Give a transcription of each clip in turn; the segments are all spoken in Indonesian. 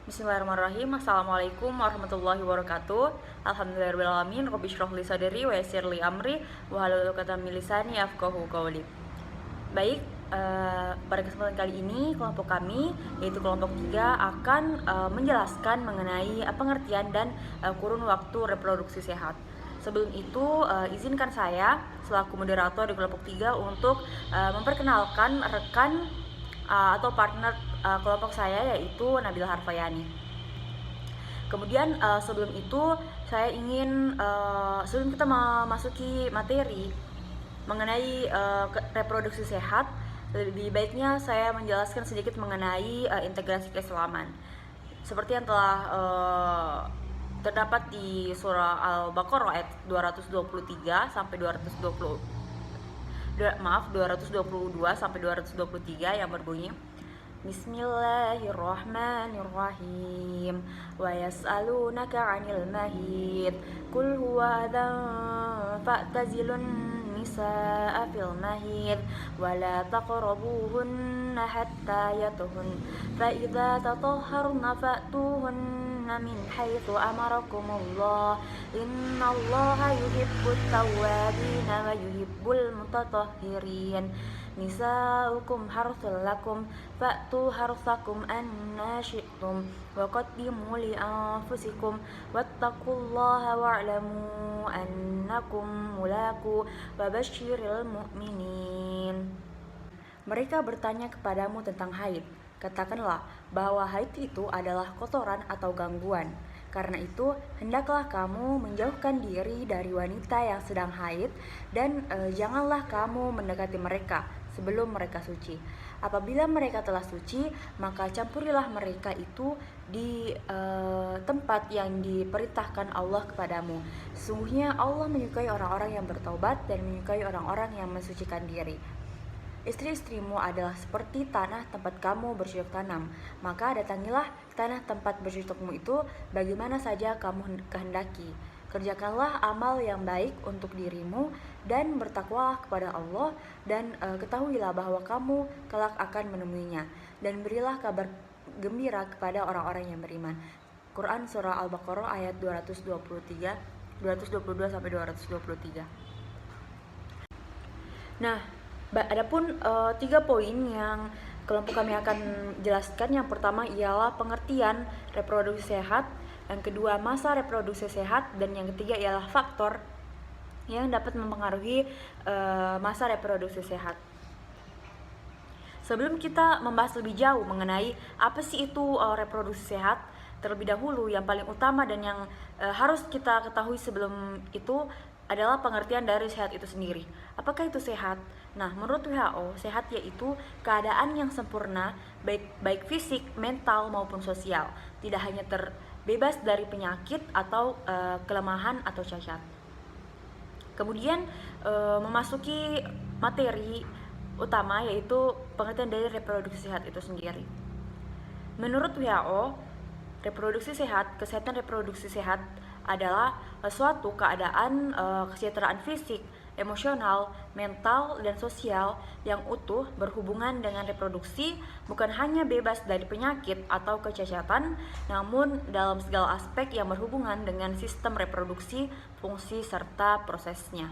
Bismillahirrahmanirrahim. Assalamualaikum warahmatullahi wabarakatuh. Alhamdulillahirrahmanirrahim. Rabbi shrah li sadri wa yassir li amri wahlul 'uqdatam min lisani yafqahu qawli. Baik, pada kesempatan kali ini kelompok kami yaitu kelompok 3 akan menjelaskan mengenai pengertian dan kurun waktu reproduksi sehat. Sebelum itu, izinkan saya selaku moderator di kelompok 3 untuk memperkenalkan rekan atau partner kelompok saya, yaitu Nabila Harfayani. Kemudian sebelum itu saya ingin sebelum kita memasuki materi mengenai reproduksi sehat, lebih baiknya saya menjelaskan sedikit mengenai integrasi keislaman. Seperti yang telah terdapat di surah Al-Baqarah ayat 223 sampai 222 sampai 223 yang berbunyi Bismillahirrahmanirrahim wa yas'alunaka 'anil mahid qul huwa adzan fa'tazilun nisaa fil mahid wa la taqrabuhunna hatta yatuhun fa idza tatahharna fa'tuhunna min haitsu amarakumullah innallaha yuhibbut tawwabin wa yuhibbul mutatahhirin nisaukum harthul lakum fa'tu harthakum anna syi'tum wa qaddimu li anfusikum wattaqullaha wa'lamu annakum mulaqu wa basyiril mu'minin. Mereka bertanya kepadamu tentang haid. Katakanlah bahwa haid itu adalah kotoran atau gangguan. Karena itu, hendaklah kamu menjauhkan diri dari wanita yang sedang haid dan janganlah kamu mendekati mereka sebelum mereka suci. Apabila mereka telah suci, maka campurilah mereka itu di tempat yang diperintahkan Allah kepadamu. Sesungguhnya Allah menyukai orang-orang yang bertaubat dan menyukai orang-orang yang mensucikan diri. Istri-istrimu adalah seperti tanah tempat kamu bercocok tanam, maka datangilah tanah tempat bercocokmu itu bagaimana saja kamu kehendaki. Kerjakanlah amal yang baik untuk dirimu dan bertakwalah kepada Allah dan ketahuilah bahwa kamu kelak akan menemuinya dan berilah kabar gembira kepada orang-orang yang beriman. Quran Surah Al-Baqarah ayat 222 sampai 223. Nah, adapun 3 poin yang kelompok kami akan jelaskan. Yang pertama ialah pengertian reproduksi sehat, yang kedua masa reproduksi sehat, dan yang ketiga ialah faktor yang dapat mempengaruhi masa reproduksi sehat. Sebelum kita membahas lebih jauh mengenai apa sih itu reproduksi sehat, terlebih dahulu yang paling utama dan yang harus kita ketahui sebelum itu adalah pengertian dari sehat itu sendiri. Apakah itu sehat? Nah, menurut WHO, sehat yaitu keadaan yang sempurna baik fisik, mental maupun sosial, tidak hanya terbebas dari penyakit atau kelemahan atau cacat. Kemudian memasuki materi utama yaitu pengertian dari reproduksi sehat itu sendiri. Menurut WHO, kesehatan reproduksi sehat adalah suatu keadaan kesejahteraan fisik, emosional, mental, dan sosial yang utuh berhubungan dengan reproduksi, bukan hanya bebas dari penyakit atau kecacatan, namun dalam segala aspek yang berhubungan dengan sistem reproduksi, fungsi, serta prosesnya.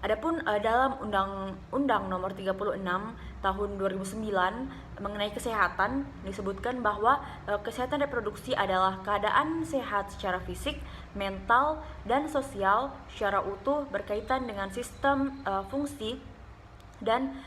Adapun dalam Undang-Undang Nomor 36 Tahun 2009 mengenai kesehatan disebutkan bahwa kesehatan reproduksi adalah keadaan sehat secara fisik, mental, dan sosial secara utuh berkaitan dengan sistem fungsi dan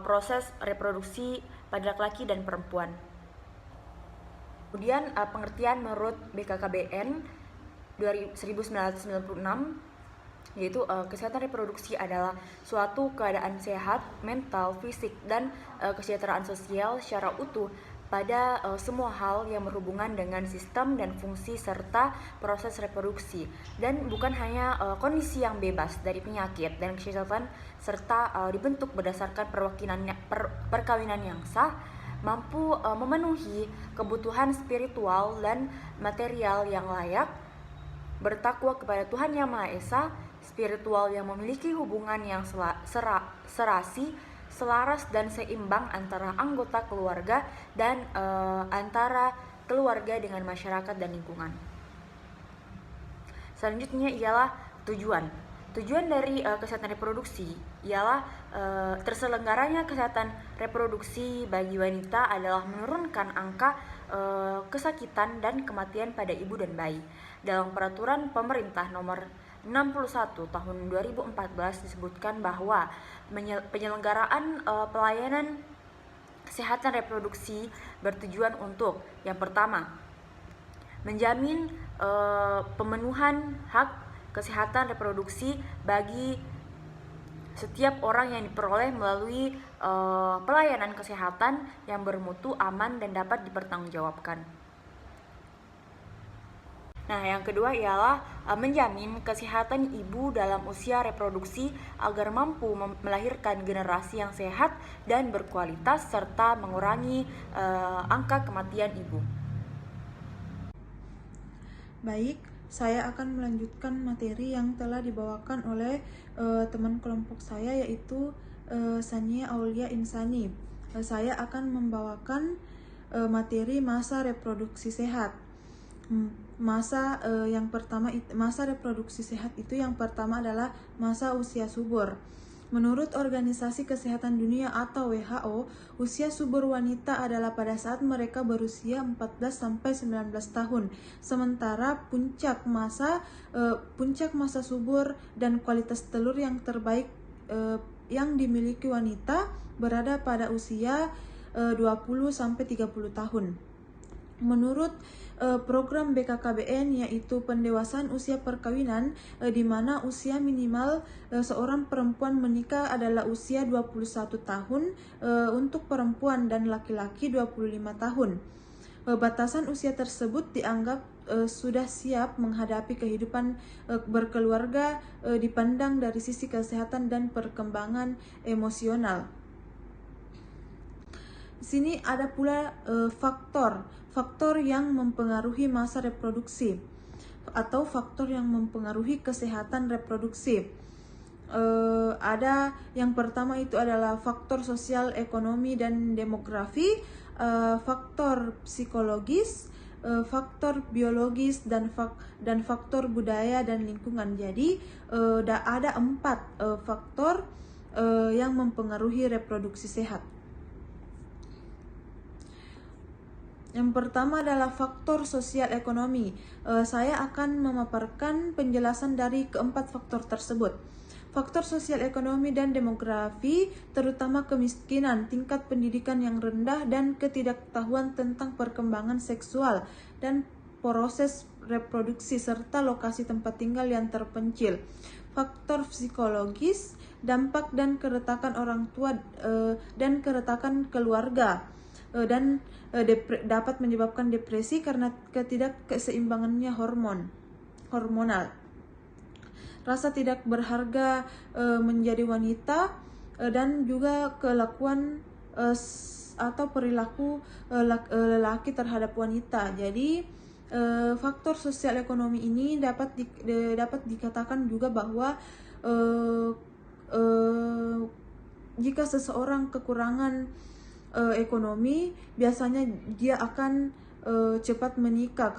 proses reproduksi pada laki-laki dan perempuan. Kemudian pengertian menurut BKKBN 1996 yaitu kesehatan reproduksi adalah suatu keadaan sehat, mental, fisik, dan kesejahteraan sosial secara utuh pada semua hal yang berhubungan dengan sistem dan fungsi serta proses reproduksi, dan bukan hanya kondisi yang bebas dari penyakit dan kecacatan, serta dibentuk berdasarkan perkawinan yang sah, mampu memenuhi kebutuhan spiritual dan material yang layak, bertakwa kepada Tuhan Yang Maha Esa, spiritual yang memiliki hubungan yang serasi, selaras dan seimbang antara anggota keluarga dan antara keluarga dengan masyarakat dan lingkungan. Selanjutnya ialah tujuan. Tujuan dari kesehatan reproduksi ialah terselenggaranya kesehatan reproduksi bagi wanita adalah menurunkan angka kesakitan dan kematian pada ibu dan bayi. Dalam peraturan pemerintah nomor 61 tahun 2014 disebutkan bahwa penyelenggaraan pelayanan kesehatan reproduksi bertujuan untuk yang pertama, menjamin pemenuhan hak kesehatan reproduksi bagi setiap orang yang diperoleh melalui pelayanan kesehatan yang bermutu, aman, dan dapat dipertanggungjawabkan. Nah, yang kedua ialah menjamin kesehatan ibu dalam usia reproduksi agar mampu melahirkan generasi yang sehat dan berkualitas serta mengurangi angka kematian ibu. Baik, saya akan melanjutkan materi yang telah dibawakan oleh teman kelompok saya, yaitu Sania Aulia Insani. Saya akan membawakan materi masa reproduksi sehat. Masa reproduksi sehat itu yang pertama adalah masa usia subur. Menurut Organisasi Kesehatan Dunia atau WHO, usia subur wanita adalah pada saat mereka berusia 14-19 tahun. Sementara puncak masa subur dan kualitas telur yang terbaik yang dimiliki wanita berada pada usia 20-30 tahun. Menurut program BKKBN, yaitu pendewasaan usia perkawinan, di mana usia minimal seorang perempuan menikah adalah usia 21 tahun untuk perempuan dan laki-laki 25 tahun. Batasan usia tersebut dianggap sudah siap menghadapi kehidupan berkeluarga dipandang dari sisi kesehatan dan perkembangan emosional. Di sini ada pula faktor yang mempengaruhi masa reproduksi atau faktor yang mempengaruhi kesehatan reproduksi. Ada yang pertama itu adalah faktor sosial, ekonomi, dan demografi, faktor psikologis, faktor biologis, dan faktor budaya dan lingkungan. Jadi ada 4 faktor yang mempengaruhi reproduksi sehat. Yang pertama adalah faktor sosial ekonomi. Saya akan memaparkan penjelasan dari keempat faktor tersebut. Faktor sosial ekonomi dan demografi, terutama kemiskinan, tingkat pendidikan yang rendah, dan ketidaktahuan tentang perkembangan seksual dan proses reproduksi, serta lokasi tempat tinggal yang terpencil. Faktor psikologis, dampak dan keretakan orang tua dan keretakan keluarga, dan dapat menyebabkan depresi karena ketidakkeseimbangannya hormonal. Rasa tidak berharga menjadi wanita, dan juga kelakuan atau perilaku lelaki terhadap wanita. Jadi faktor sosial ekonomi ini dapat dikatakan juga bahwa jika seseorang kekurangan ekonomi, biasanya dia akan cepat menikah.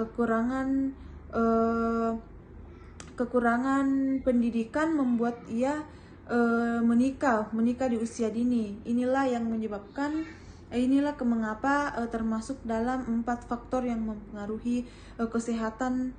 Kekurangan pendidikan membuat ia menikah di usia dini. Inilah mengapa termasuk dalam 4 faktor yang mempengaruhi kesehatan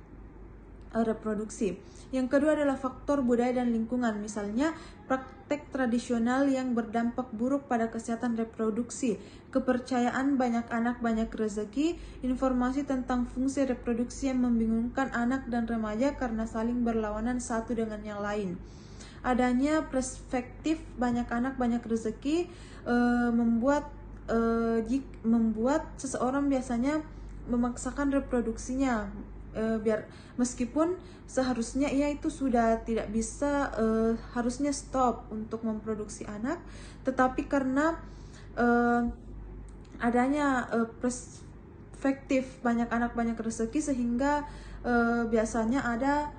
reproduksi. Yang kedua adalah faktor budaya dan lingkungan. Misalnya, praktek tradisional yang berdampak buruk pada kesehatan reproduksi, kepercayaan banyak anak banyak rezeki, informasi tentang fungsi reproduksi yang membingungkan anak dan remaja karena saling berlawanan satu dengan yang lain. Adanya perspektif banyak anak banyak rezeki membuat seseorang biasanya memaksakan reproduksinya, meskipun seharusnya ia itu sudah tidak bisa, harusnya stop untuk memproduksi anak, tetapi karena adanya perspektif banyak anak banyak rezeki, sehingga biasanya ada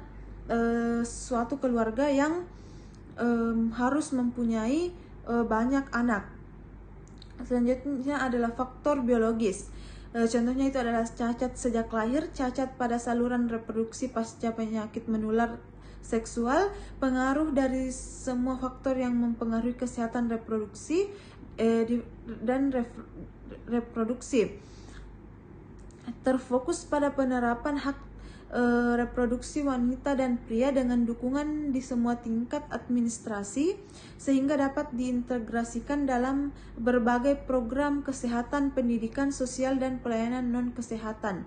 suatu keluarga yang harus mempunyai banyak anak. Selanjutnya adalah faktor biologis. Contohnya itu adalah cacat sejak lahir, cacat pada saluran reproduksi pasca penyakit menular seksual, pengaruh dari semua faktor yang mempengaruhi kesehatan reproduksi dan reproduksi. Terfokus pada penerapan hak reproduksi wanita dan pria dengan dukungan di semua tingkat administrasi sehingga dapat diintegrasikan dalam berbagai program kesehatan, pendidikan, sosial, dan pelayanan non-kesehatan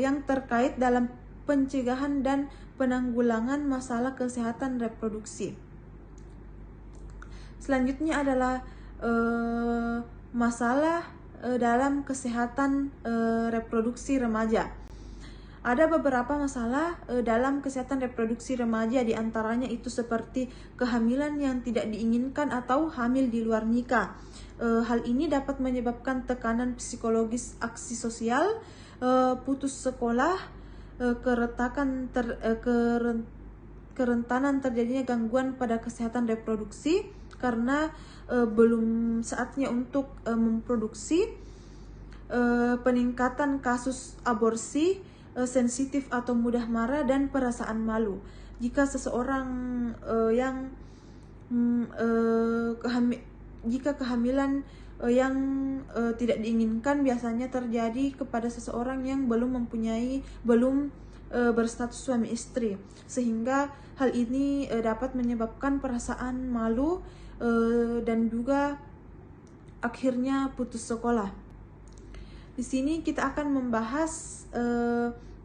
yang terkait dalam pencegahan dan penanggulangan masalah kesehatan reproduksi. Selanjutnya adalah masalah dalam kesehatan reproduksi remaja. Ada beberapa masalah dalam kesehatan reproduksi remaja, di antaranya itu seperti kehamilan yang tidak diinginkan atau hamil di luar nikah. Hal ini dapat menyebabkan tekanan psikologis, aksi sosial, putus sekolah, kerentanan terjadinya gangguan pada kesehatan reproduksi karena belum saatnya untuk memproduksi, peningkatan kasus aborsi, sensitif atau mudah marah, dan perasaan malu. Jika seseorang jika kehamilan yang tidak diinginkan biasanya terjadi kepada seseorang yang belum berstatus suami istri, sehingga hal ini dapat menyebabkan perasaan malu dan juga akhirnya putus sekolah. Di sini kita akan membahas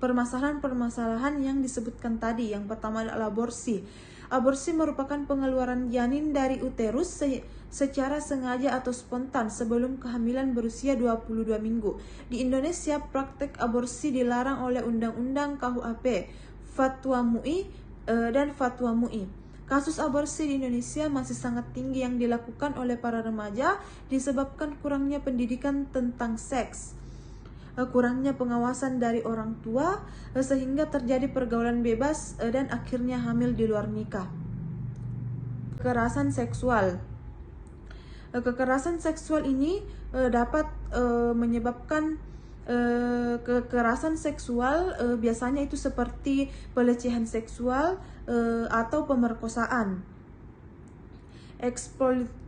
permasalahan-permasalahan yang disebutkan tadi. Yang pertama adalah aborsi. Aborsi merupakan pengeluaran janin dari uterus secara sengaja atau spontan sebelum kehamilan berusia 22 minggu. Di Indonesia, praktek aborsi dilarang oleh Undang-Undang KUHP, Fatwa MUI, dan Fatwa MUI. Kasus aborsi di Indonesia masih sangat tinggi yang dilakukan oleh para remaja disebabkan kurangnya pendidikan tentang seks, kurangnya pengawasan dari orang tua, sehingga terjadi pergaulan bebas dan akhirnya hamil di luar nikah. Kekerasan seksual. Kekerasan seksual ini dapat menyebabkan kekerasan seksual, biasanya itu seperti pelecehan seksual atau pemerkosaan.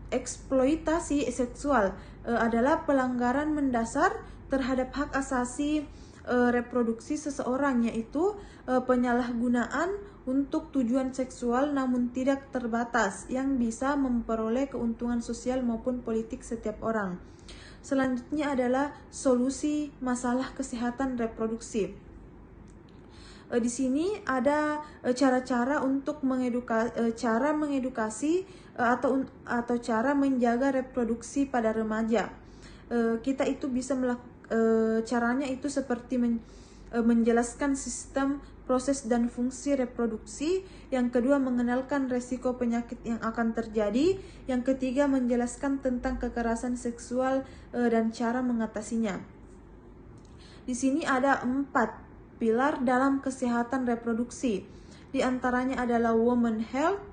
Eksploitasi seksual adalah pelanggaran mendasar terhadap hak asasi reproduksi seseorang, yaitu penyalahgunaan untuk tujuan seksual namun tidak terbatas yang bisa memperoleh keuntungan sosial maupun politik setiap orang. Selanjutnya adalah solusi masalah kesehatan reproduksi. Di sini ada cara-cara untuk mengedukasi atau cara menjaga reproduksi pada remaja. Kita itu bisa melakukan caranya itu seperti menjelaskan sistem, proses, dan fungsi reproduksi. Yang kedua, mengenalkan resiko penyakit yang akan terjadi. Yang ketiga, menjelaskan tentang kekerasan seksual dan cara mengatasinya. Di sini ada 4 pilar dalam kesehatan reproduksi. Di antaranya adalah women health,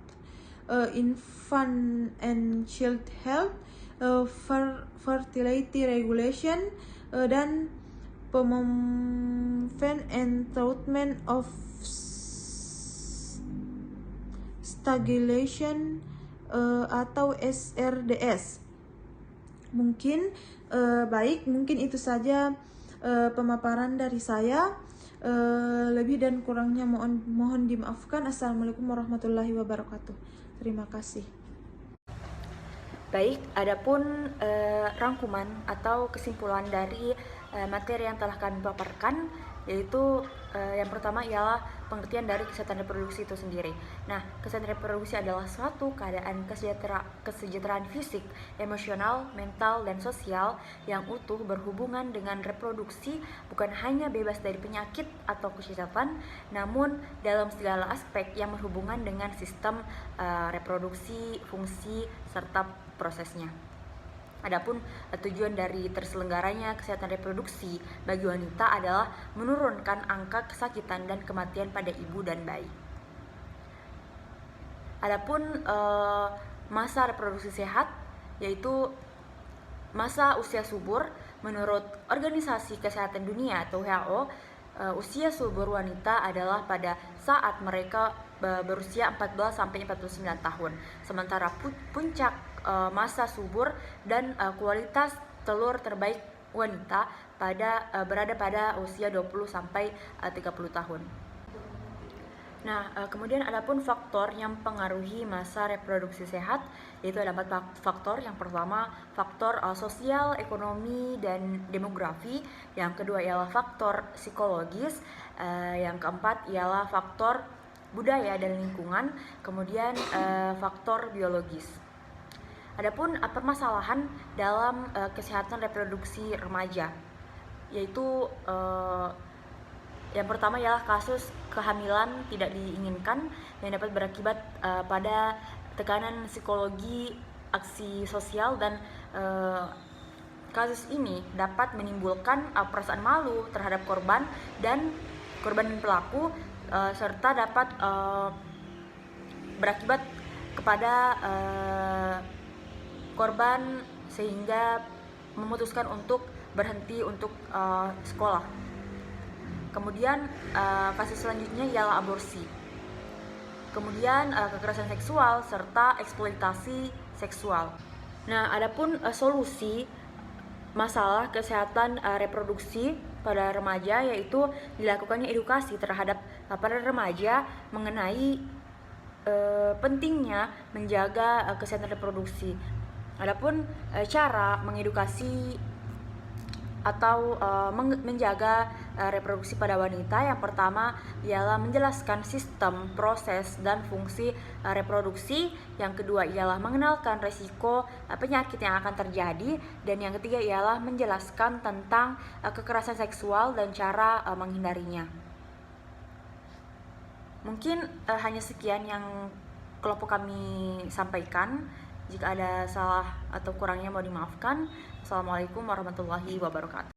infant and child health, fertility regulation, dan prevent and treatment of strangulation atau SRDS. Mungkin mungkin itu saja pemaparan dari saya. Lebih dan kurangnya mohon dimaafkan. Assalamualaikum warahmatullahi wabarakatuh. Terima kasih. Baik, adapun rangkuman atau kesimpulan dari materi yang telah kami paparkan, yaitu yang pertama ialah pengertian dari kesehatan reproduksi itu sendiri. Nah, kesehatan reproduksi adalah suatu keadaan kesejahteraan fisik, emosional, mental, dan sosial yang utuh berhubungan dengan reproduksi, bukan hanya bebas dari penyakit atau kesehatan, namun dalam segala aspek yang berhubungan dengan sistem reproduksi, fungsi, serta prosesnya. Adapun tujuan dari terselenggaranya kesehatan reproduksi bagi wanita adalah menurunkan angka kesakitan dan kematian pada ibu dan bayi. Adapun masa reproduksi sehat, yaitu masa usia subur. Menurut Organisasi Kesehatan Dunia atau WHO, usia subur wanita adalah pada saat mereka berusia 14-49 tahun. Sementara puncak masa subur dan kualitas telur terbaik wanita berada pada usia 20-30 tahun. Nah, kemudian adapun faktor yang mempengaruhi masa reproduksi sehat, yaitu ada 4 faktor. Yang pertama, faktor sosial, ekonomi, dan demografi. Yang kedua ialah faktor psikologis. Yang keempat ialah faktor budaya dan lingkungan. Kemudian faktor biologis. Adapun permasalahan dalam kesehatan reproduksi remaja, yaitu yang pertama ialah kasus kehamilan tidak diinginkan yang dapat berakibat pada tekanan psikologi, aksi sosial, dan kasus ini dapat menimbulkan perasaan malu terhadap korban dan pelaku, serta dapat berakibat kepada korban sehingga memutuskan untuk berhenti untuk sekolah. Kemudian kasus selanjutnya ialah aborsi. Kemudian kekerasan seksual serta eksploitasi seksual. Nah, adapun solusi masalah kesehatan reproduksi pada remaja, yaitu dilakukannya edukasi terhadap para remaja mengenai pentingnya menjaga kesehatan reproduksi. Adapun cara mengedukasi atau menjaga reproduksi pada wanita, yang pertama ialah menjelaskan sistem, proses, dan fungsi reproduksi. Yang kedua ialah mengenalkan resiko penyakit yang akan terjadi. Dan yang ketiga ialah menjelaskan tentang kekerasan seksual dan cara menghindarinya. Mungkin hanya sekian yang kelompok kami sampaikan. Jika ada salah atau kurangnya mohon dimaafkan. Assalamualaikum warahmatullahi wabarakatuh.